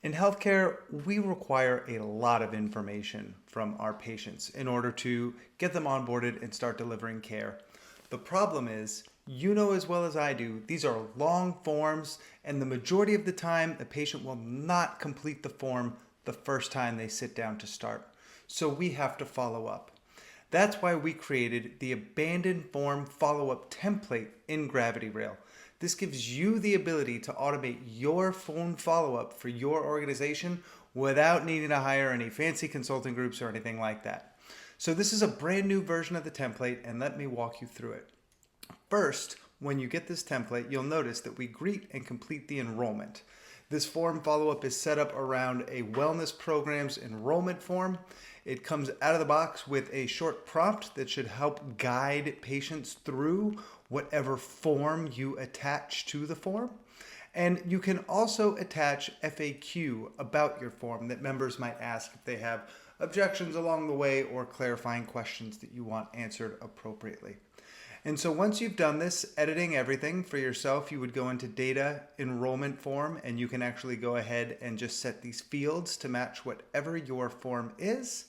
In healthcare, we require a lot of information from our patients in order to get them onboarded and start delivering care. The problem is, you know as well as I do, these are long forms, and the majority of the time, the patient will not complete the form the first time they sit down to start. So we have to follow up. That's why we created the abandoned form follow-up template in GravityRail. This gives you the ability to automate your phone follow-up for your organization without needing to hire any fancy consulting groups or anything like that. So this is a brand new version of the template, and let me walk you through it. First, when you get this template, you'll notice that we greet and complete the enrollment. This form follow-up is set up around a wellness program's enrollment form. It comes out of the box with a short prompt that should help guide patients through whatever form you attach to the form. And you can also attach FAQ about your form that members might ask if they have objections along the way or clarifying questions that you want answered appropriately. And so once you've done this, editing everything for yourself, you would go into data enrollment form, and you can actually go ahead and just set these fields to match whatever your form is.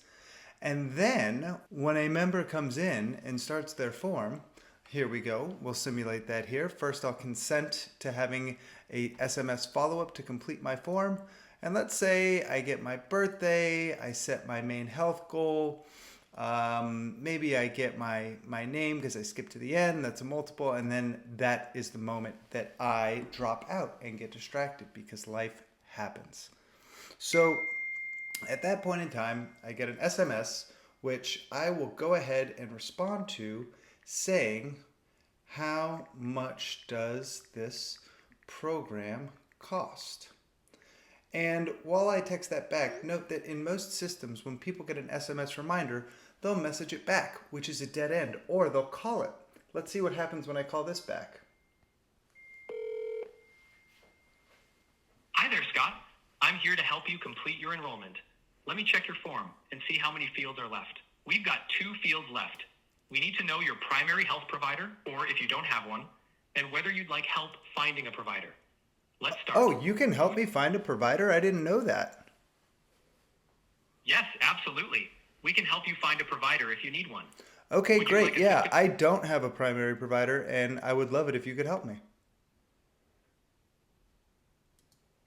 And then when a member comes in and starts their form, here we go, we'll simulate that here. First, I'll consent to having a SMS follow-up to complete my form. And let's say I get my birthday, I set my main health goal. Maybe I get my name because I skipped to the end, that's a multiple, and then that is the moment that I drop out and get distracted because life happens. So at that point in time, I get an SMS, which I will go ahead and respond to saying, how much does this program cost? And while I text that back, note that in most systems, when people get an SMS reminder, they'll message it back, which is a dead end, or they'll call it. Let's see what happens when I call this back. Hi there, Scott. I'm here to help you complete your enrollment. Let me check your form and see how many fields are left. We've got 2 fields left. We need to know your primary health provider, or if you don't have one, and whether you'd like help finding a provider. Let's start. Oh, you can help me find a provider? I didn't know that. Yes, absolutely. We can help you find a provider if you need one. Okay, Would you great. like Yeah, assistance? I don't have a primary provider, and I would love it if you could help me.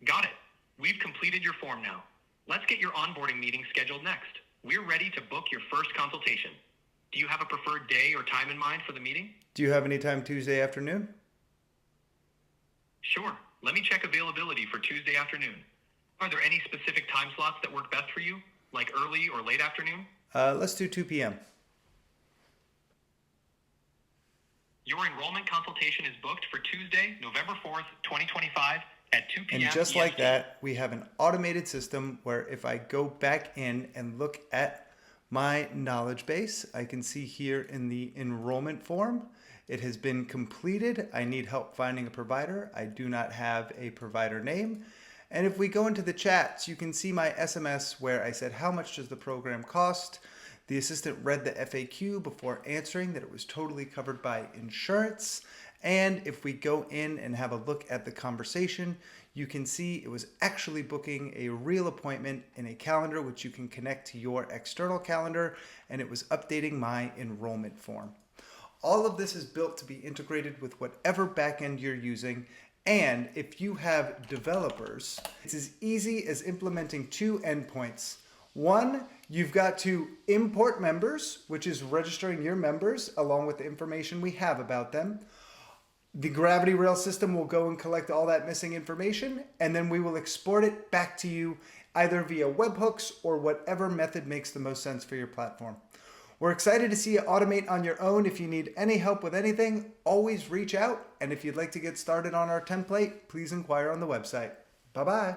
Got it. We've completed your form now. Let's get your onboarding meeting scheduled next. We're ready to book your first consultation. Do you have a preferred day or time in mind for the meeting? Do you have any time Tuesday afternoon? Sure. Let me check availability for Tuesday afternoon. Are there any specific time slots that work best for you, like early or late afternoon? Let's do 2 p.m. Your enrollment consultation is booked for Tuesday, November 4th, 2025 at 2 p.m. And just like EST. that, we have an automated system where if I go back in and look at my knowledge base, I can see here in the enrollment form, it has been completed. I need help finding a provider. I do not have a provider name. And if we go into the chats, you can see my SMS where I said, how much does the program cost? The assistant read the FAQ before answering that it was totally covered by insurance. And if we go in and have a look at the conversation, you can see it was actually booking a real appointment in a calendar, which you can connect to your external calendar, and it was updating my enrollment form. All of this is built to be integrated with whatever backend you're using. And if you have developers, it's as easy as implementing 2 endpoints. One, you've got to import members, which is registering your members along with the information we have about them. The GravityRail system will go and collect all that missing information, and then we will export it back to you either via webhooks or whatever method makes the most sense for your platform. We're excited to see you automate on your own. If you need any help with anything, always reach out. And if you'd like to get started on our template, please inquire on the website. Bye-bye.